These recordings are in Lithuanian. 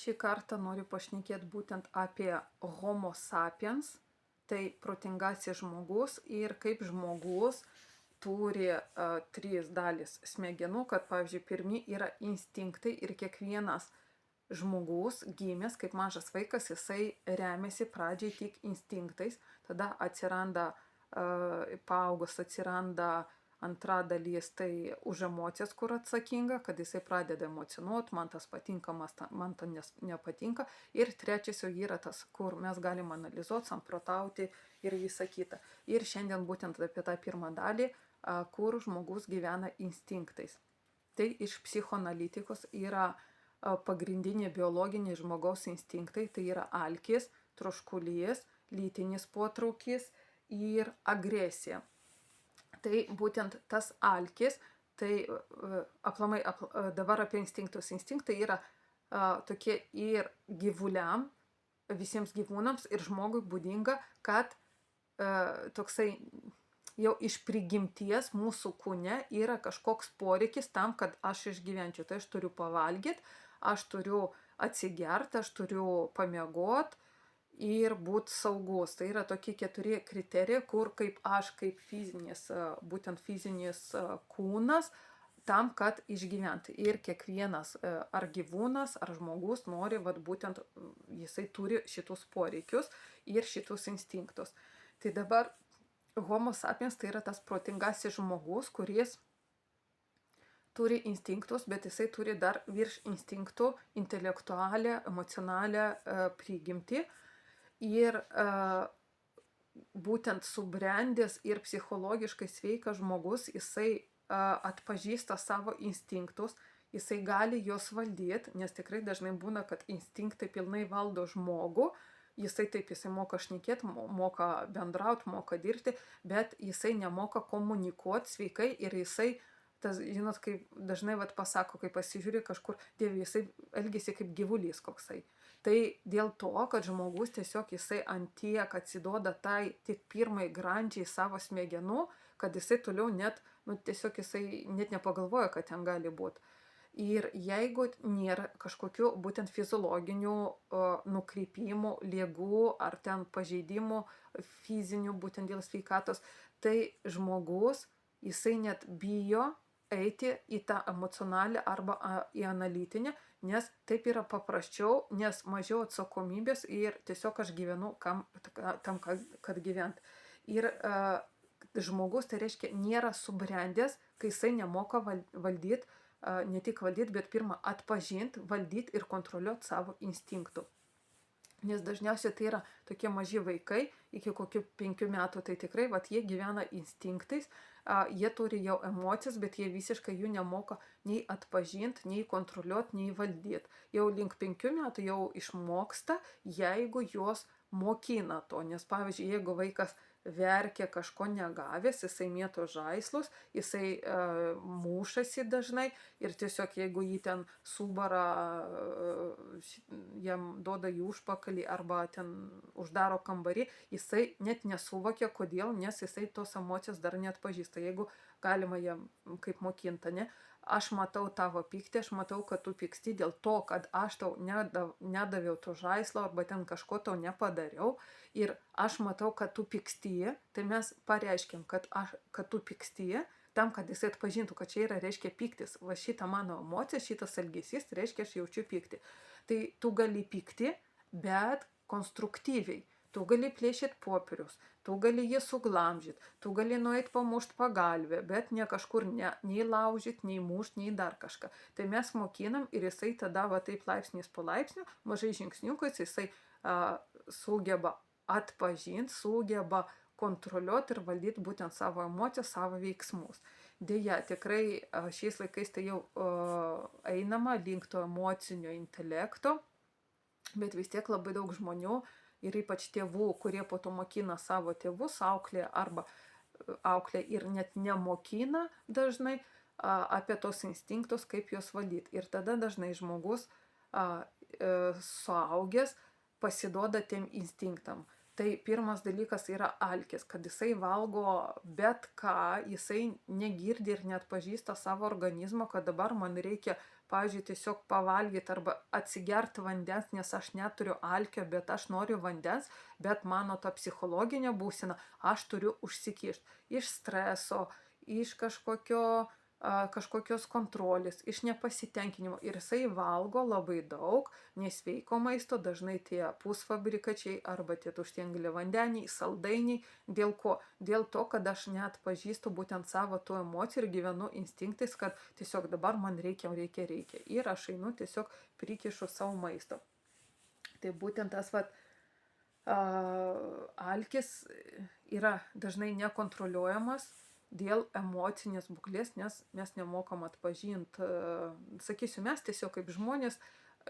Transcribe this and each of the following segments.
Šį kartą noriu pašnekėti būtent apie Homo sapiens, tai protingasis žmogus ir kaip žmogus turi trys dalis smegenų, kad pavyzdžiui pirmi yra instinktai ir kiekvienas žmogus gimęs kaip mažas vaikas, jisai remiasi pradžiai tik instinktais, tada atsiranda paaugus atsiranda antra dalis, tai už emocijas, kur atsakinga, kad jisai pradeda emocionuoti, man tas patinka, man tas nepatinka. Ir trečias jau yra tas, kur mes galim analizuoti, samprotauti ir visą kitą. Ir šiandien būtent apie tą pirmą dalį, kur žmogus gyvena instinktais. Tai iš psichoanalitikos yra pagrindiniai biologiniai žmogaus instinktai, tai yra alkis, troškulys, lytinis potraukis ir agresija. Tai būtent tas alkis, tai aplamai dabar apie instinktus. Instinktai yra tokie ir gyvuliam, visiems gyvūnams ir žmogui būdinga, kad toksai jau iš prigimties mūsų kūne yra kažkoks poreikis tam, kad aš išgyvenčiau. Tai aš turiu pavalgyti, aš turiu atsigerti, aš turiu pamiegoti ir būti saugus. Tai yra tokie 4 kriterijai, kur kaip aš, kaip fizinis, būtent fizinis kūnas, tam, kad išgyventi. Ir kiekvienas ar gyvūnas, ar žmogus nori, būtent jisai turi šitus poreikius ir šitus instinktus. Tai dabar Homo sapiens tai yra tas protingasis žmogus, kuris turi instinktus, bet jisai turi dar virš instinktų intelektualią, emocionalią prigimtį. Ir būtent subrendęs ir psichologiškai sveikas žmogus, jisai atpažįsta savo instinktus, jisai gali juos valdyti, nes tikrai dažnai būna, kad instinktai pilnai valdo žmogų, jisai moka šnekėti, moka bendrauti, moka dirbti, bet jisai nemoka komunikuoti sveikai ir jisai, tas, žinot, kaip dažnai pasako, kai pasižiūri kažkur, Dieve, jisai elgėsi kaip gyvulys koksai. Tai dėl to, kad žmogus tiesiog jisai antiek atsiduoda tai tik pirmai grandžiai savo smegenų, kad jisai toliau net, tiesiog jisai net nepagalvoja, kad ten gali būti. Ir jeigu nėra kažkokių būtent fiziologinių nukrypimų, ligų ar ten pažeidimų fizinių būtent dėl sveikatos, tai žmogus jisai net bijo eiti į tą emocionalią arba į analitinę, nes taip yra paprasčiau, nes mažiau atsakomybės ir tiesiog aš gyvenu tam, kad gyvent. Ir žmogus, tai reiškia, nėra subrendęs, kai jisai nemoka valdyti, ne tik valdyti, bet pirmą atpažinti, valdyti ir kontroliuoti savo instinktų. Nes dažniausiai tai yra tokie maži vaikai, iki kokių 5 metų, tai tikrai, jie gyvena instinktais, jie turi jau emocijas, bet jie visiškai jų nemoka nei atpažinti, nei kontroliuoti, nei valdyti. Jau link 5 metų jau išmoksta, jeigu juos mokina to. Nes pavyzdžiui, jeigu vaikas verkia kažko negavęs, jisai mėto žaislus, jisai mušasi dažnai ir tiesiog jeigu jį ten subara, jam duoda į užpakalį arba ten uždaro kambarį, jisai net nesuvokia kodėl, nes jisai tos emocijos dar neatpažįsta. Jeigu galima jam kaip mokinta, ne? Aš matau tavo pyktį, aš matau, kad tu pyksti dėl to, kad aš tau nedaviau to žaislo arba ten kažko tau nepadariau ir aš matau, kad tu pyksti, tai mes pareiškiam, kad tu pyksti, tam, kad jisai atpažintų, kad čia yra reiškia pyktis. Šita mano emocija, šitas elgesys, reiškia, aš jaučiu pyktį. Tai tu gali pykti, bet konstruktyviai. Tu gali plėšyti popierius, tu gali jį suglamžyti, tu gali nueiti pamušti pagalvę, bet ne kažkur nei laužyti, nei mušti, nei dar kažką. Tai mes mokinam ir jisai tada taip laipsnis po laipsnio, mažai žingsniukais, jisai sugeba atpažinti, sugeba kontroliuoti ir valdyti būtent savo emocijas, savo veiksmus. Deja, tikrai šiais laikais tai jau einama link to emocinio intelekto, bet vis tiek labai daug žmonių ir ypač tėvų, kurie po to mokina savo tėvus, auklė ir net nemokina dažnai apie tos instinktus, kaip juos valdyti. Ir tada dažnai žmogus suaugęs pasiduoda tiem instinktam. Tai pirmas dalykas yra alkis, kad jisai valgo bet ką, jisai negirdi ir neatpažįsta savo organizmo, kad dabar man reikia pavyzdžiui, tiesiog pavalgyti arba atsigerti vandens, nes aš neturiu alkio, bet aš noriu vandens, bet mano ta psichologinė būsena, aš turiu užsikišti iš streso, iš kažkokios kontrolės, iš nepasitenkinimo. Ir jisai valgo labai daug nesveiko maisto, dažnai tie pusfabrikačiai arba tie tušti angliavandeniai, saldainiai. Dėl ko? Dėl to, kad aš neatpažįstu būtent savo tų emocijų ir gyvenu instinktais, kad tiesiog dabar man reikia. Ir aš einu tiesiog prikišu savo maisto. Tai būtent tas alkis yra dažnai nekontroliuojamas dėl emocinės būklės, nes mes nemokam atpažinti, sakysiu, mes tiesiog kaip žmonės,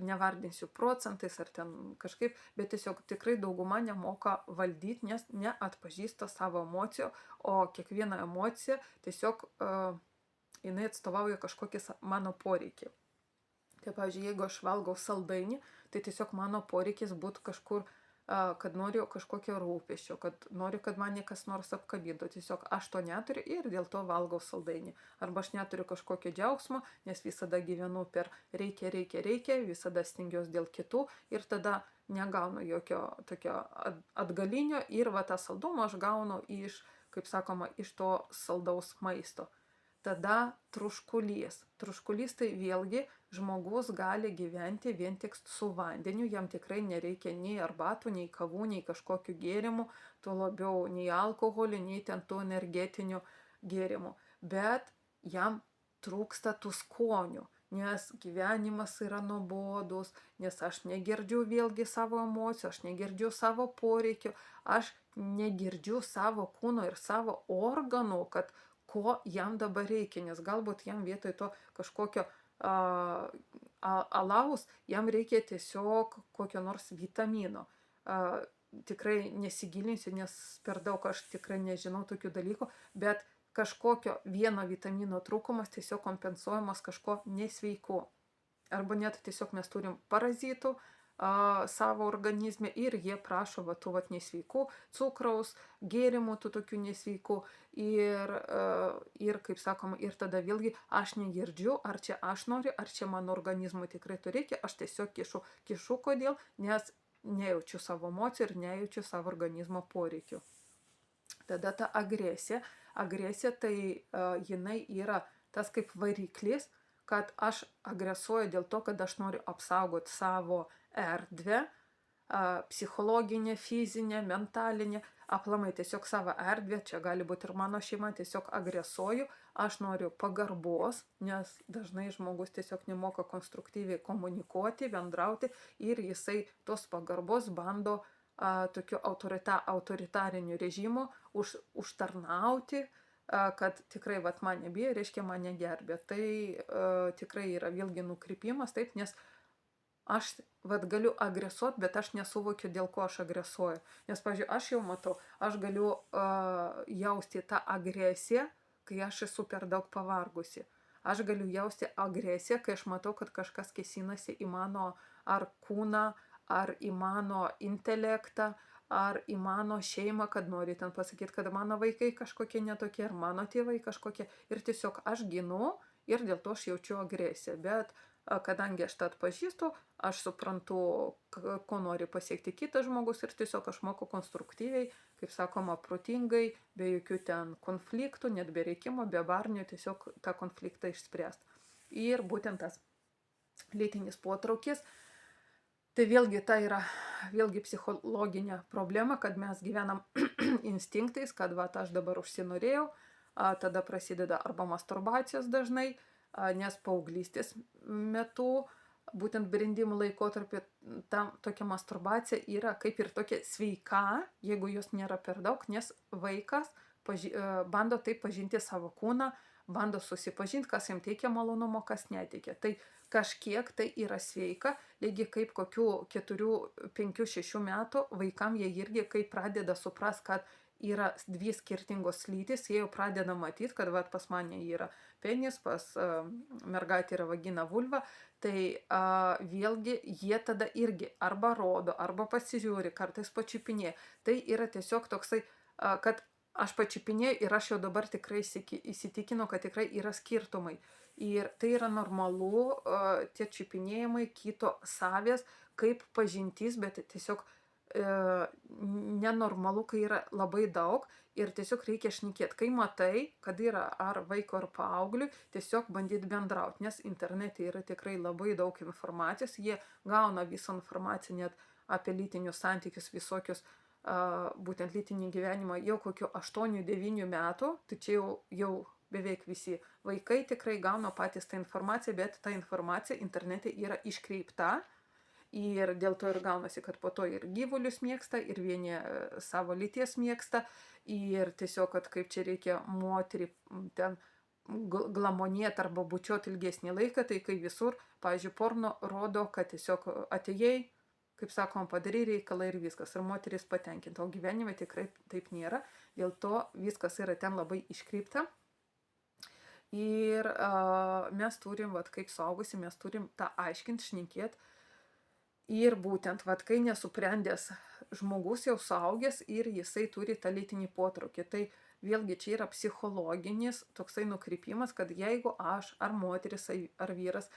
nevardinsiu procentais ar ten kažkaip, bet tiesiog tikrai dauguma nemoka valdyti, nes neatpažįsta savo emocijų, o kiekviena emocija tiesiog jinai atstovauja kažkokį mano poreikį. Tai pavyzdžiui, jeigu aš valgau saldainį, tai tiesiog mano poreikis būtų kažkur, kad noriu kažkokio rūpesčio, kad noriu, kad mane kas nors apkabintų. Tiesiog aš to neturiu ir dėl to valgau saldainį. Arba aš neturiu kažkokio džiaugsmo, nes visada gyvenu per reikia, visada stengiuosi dėl kitų ir tada negaunu jokio tokio atgalinio ir tą saldumą aš gaunu iš, kaip sakoma, iš to saldaus maisto. Tada troškulys. Troškulys tai vėlgi žmogus gali gyventi vien tik su vandeniu, jam tikrai nereikia nei arbatų, nei kavų, nei kažkokių gėrimų, tuo labiau nei alkoholio, nei ten tų energetinių gėrimų. Bet jam trūksta tų skonių, nes gyvenimas yra nuobodus, nes aš negirdžiu vėlgi savo emocijų, aš negirdžiu savo poreikių, aš negirdžiu savo kūno ir savo organų, kad ko jam dabar reikia, nes galbūt jam vietoj to kažkokio alaus, jam reikia tiesiog kokio nors vitamino. Tikrai nesigilinsiu, nes per daug aš tikrai nežinau tokių dalykų, bet kažkokio vieno vitamino trūkumas tiesiog kompensuojamas kažko nesveiku. Arba net tiesiog mes turim parazitų savo organizme ir jie prašo tų nesveikų cukraus, gėrimų tų tokių nesveikų ir kaip sakoma, ir tada vėlgi aš negirdžiu, ar čia aš noriu, ar čia mano organizmui tikrai to reikia, aš tiesiog kišu kodėl, nes nejaučiu savo emocijų ir nejaučiu savo organizmo poreikių. Tada ta agresija tai jinai yra tas kaip variklis, kad aš agresuoju dėl to, kad aš noriu apsaugoti savo erdvę, psichologinę, fizinę, mentalinę, aplamai tiesiog savo erdvę, čia gali būti ir mano šeima, tiesiog agresuoju, aš noriu pagarbos, nes dažnai žmogus tiesiog nemoka konstruktyviai komunikuoti, bendrauti ir jisai tos pagarbos bando tokiu autoritariniu režimu užtarnauti, kad tikrai mane bijo, reiškia mane gerbė. Tai tikrai yra vėlgi nukrypimas, taip, nes aš galiu agresuoti, bet aš nesuvokiu, dėl ko aš agresuoju. Nes, pavyzdžiui, aš jau matau, aš galiu jausti tą agresiją, kai aš esu per daug pavargusi. Aš galiu jausti agresiją, kai aš matau, kad kažkas kėsinasi į mano ar kūną, ar į mano intelektą, ar į mano šeimą, kad nori ten pasakyti, kad mano vaikai kažkokie netokie, ar mano tėvai kažkokie. Ir tiesiog aš ginu ir dėl to aš jaučiu agresiją. Bet kadangi aš tą atpažįstu, aš suprantu, ko nori pasiekti kitas žmogus ir tiesiog aš moku konstruktyviai, kaip sakoma, protingai, be jokių ten konfliktų, net be reikimo, be barnių, tiesiog tą konfliktą išspręsti. Ir būtent tas lytinis potraukis, tai vėlgi tai yra vėlgi psichologinė problema, kad mes gyvenam instinktais, kad aš dabar užsinorėjau, tada prasideda arba masturbacijos dažnai, nes paauglystės metu, būtent brendimo laikotarpį, tokia masturbacija yra kaip ir tokia sveika, jeigu jos nėra per daug, nes vaikas bando taip pažinti savo kūną, bando susipažinti, kas jam teikia malonumo, kas neteikia. Tai kažkiek tai yra sveika, lygiai kaip kokių 4, 5, 6 metų vaikam jie irgi kaip pradeda suprast, kad yra dvi skirtingos lytys, jie jau pradeda matyti, kad pas mane yra penis, pas mergaitė yra vagina, vulva, tai vėlgi jie tada irgi arba rodo, arba pasižiūri, kartais pačiupinėja. Tai yra tiesiog toksai, kad aš pačiupinėjau ir aš jau dabar tikrai įsitikinau, kad tikrai yra skirtumai. Ir tai yra normalu, tie čiupinėjimai, kito savės, kaip pažintys, bet tiesiog nenormalu, kai yra labai daug ir tiesiog reikia šnekėti. Kai matai, kad yra ar vaiko, ar paaugliui, tiesiog bandyti bendrauti, nes internete yra tikrai labai daug informacijos, jie gauna visą informaciją net apie lytinius santykius visokius, būtent lytinį gyvenimą jau kokiu 8-9 metų, tai čia jau beveik visi vaikai tikrai gauna patys tą informaciją, bet ta informacija internete yra iškreipta ir dėl to ir gaunasi, kad po to ir gyvulius mėgsta, ir vieni savo lyties mėgsta, ir tiesiog, kad kaip čia reikia moterį ten glamonėti arba bučiuoti ilgesnį laiką, tai kai visur, pavyzdžiui, porno rodo, kad tiesiog atėjai, kaip sakom, padarai reikalą ir viskas, ir moteris patenkinta, o gyvenime tikrai taip nėra, dėl to viskas yra ten labai iškreipta. Ir mes turim, vat, kaip suaugusi, mes turim tą aiškinti, šnekėti. Ir būtent, vat, kai nesuprendęs žmogus jau suaugęs ir jisai turi tą lytinį potraukį, tai vėlgi čia yra psichologinis toksai nukrypimas, kad jeigu aš ar moteris ar vyras,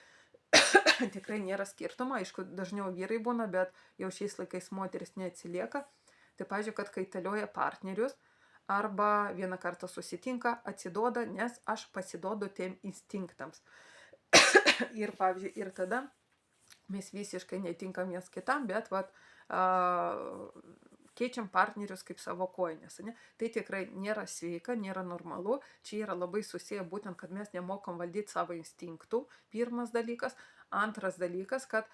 tikrai nėra skirtumo, aišku, dažniau vyrai būna, bet jau šiais laikais moteris neatsilieka, tai pavyzdžiui, kad kaitalioja partnerius arba vieną kartą susitinka, atsiduoda, nes aš pasiduodu tiem instinktams. Ir pavyzdžiui, ir tada mes visiškai netinkam viens kitam, bet vat, keičiam partnerius kaip savo kojines. Ne? Tai tikrai nėra sveika, nėra normalu. Čia yra labai susiję būtent, kad mes nemokam valdyti savo instinktų, pirmas dalykas. Antras dalykas, kad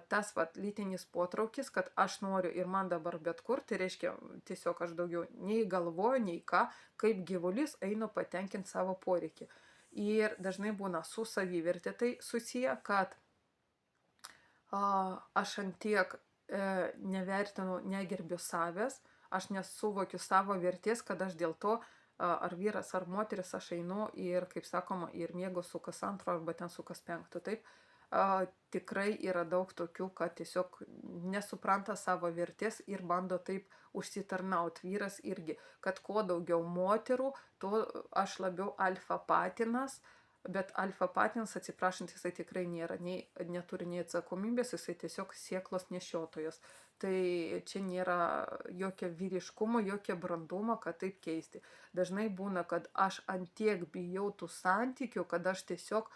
tas vat, lytinis potraukis, kad aš noriu ir man dabar bet kur, tai reiškia tiesiog aš daugiau nei galvoju, nei ką, kaip gyvulys einu patenkinti savo poreikį. Ir dažnai būna su savivertė tai susiję, kad aš antiek nevertinu, negerbiu savęs, aš nesuvokiu savo vertės, kad aš dėl to, ar vyras, ar moteris, aš einu ir, kaip sakoma, ir miegu su kas antro, arba ten su kas penkto. Taip, tikrai yra daug tokių, kad tiesiog nesupranta savo vertės ir bando taip užsitarnauti. Vyras irgi, kad kuo daugiau moterų, tuo aš labiau alfa patinas. Bet alfa patinas, atsiprašant, jisai tikrai neturi nei atsakomybės, jisai tiesiog sėklos nešiotojas. Tai čia nėra jokio vyriškumo, jokio brandumo, kad taip keisti. Dažnai būna, kad aš antiek bijau tų santykių, kad aš tiesiog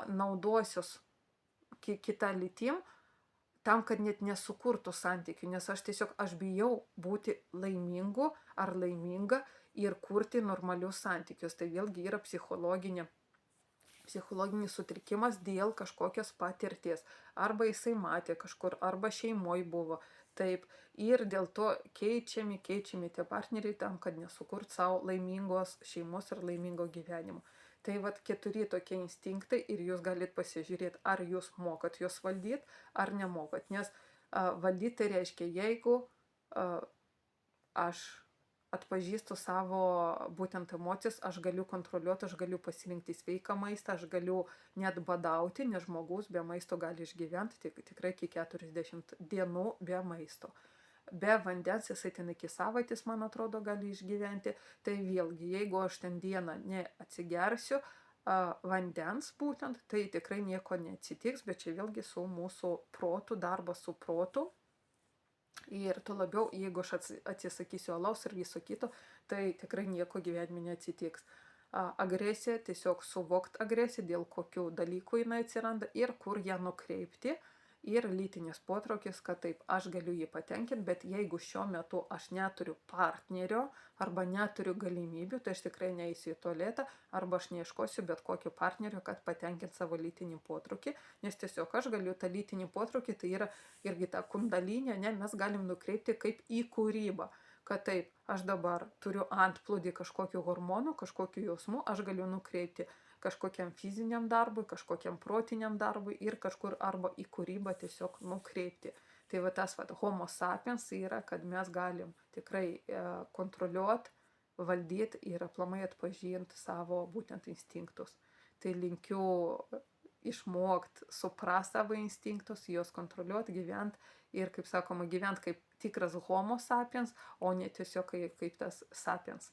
naudosios kitą lytim, tam, kad net nesukurtų santykių, nes aš bijau būti laimingu ar laiminga ir kurti normalius santykius. Tai vėlgi yra psichologinis sutrikimas dėl kažkokios patirties. Arba jisai matė kažkur, arba šeimoje buvo. Taip. Ir dėl to keičiami tie partneriai tam, kad nesukurt savo laimingos šeimos ir laimingo gyvenimo. Tai vat 4 tokie instinktai ir jūs galite pasižiūrėti, ar jūs mokat juos valdyti, ar nemokat. Nes valdyti tai reiškia, jeigu aš atpažįstu savo būtent emocijas, aš galiu kontroliuoti, aš galiu pasirinkti sveiką maistą, aš galiu net badauti, nes žmogus be maisto gali išgyventi tikrai iki 40 dienų be maisto. Be vandens jisai ten iki savaitės, man atrodo, gali išgyventi. Tai vėlgi, jeigu aš ten dieną neatsigersiu vandens būtent, tai tikrai nieko neatsitiks, bet čia vėlgi su mūsų protu, darbas su protu. Ir tuo labiau, jeigu aš atsisakysiu alaus ir viso kito, tai tikrai nieko gyvenime neatsitiks. Agresija, tiesiog suvokt agresiją, dėl kokių dalykų jinai atsiranda ir kur ją nukreipti. Ir lytinis potraukis, kad taip, aš galiu jį patenkinti, bet jeigu šiuo metu aš neturiu partnerio arba neturiu galimybių, tai aš tikrai neįsiu į tualetą arba aš neieškosiu bet kokio partnerio, kad patenkinti savo lytinį potraukį, nes tiesiog aš galiu tą lytinį potraukį, tai yra irgi ta kundalinė, ne, mes galim nukreipti kaip į kūrybą, kad taip, aš dabar turiu antplūdį kažkokių hormonų, kažkokių jausmų, aš galiu nukreipti kažkokiam fiziniam darbui, kažkokiam protiniam darbui ir kažkur arba į kūrybą tiesiog nukreipti. Tai va tas homo sapiens yra, kad mes galim tikrai kontroliuoti, valdyti ir aplamai atpažinti savo būtent instinktus. Tai linkiu išmokti, suprasti savo instinktus, juos kontroliuoti, gyventi ir, kaip sakoma, gyventi kaip tikras homo sapiens, o ne tiesiog kaip tas sapiens.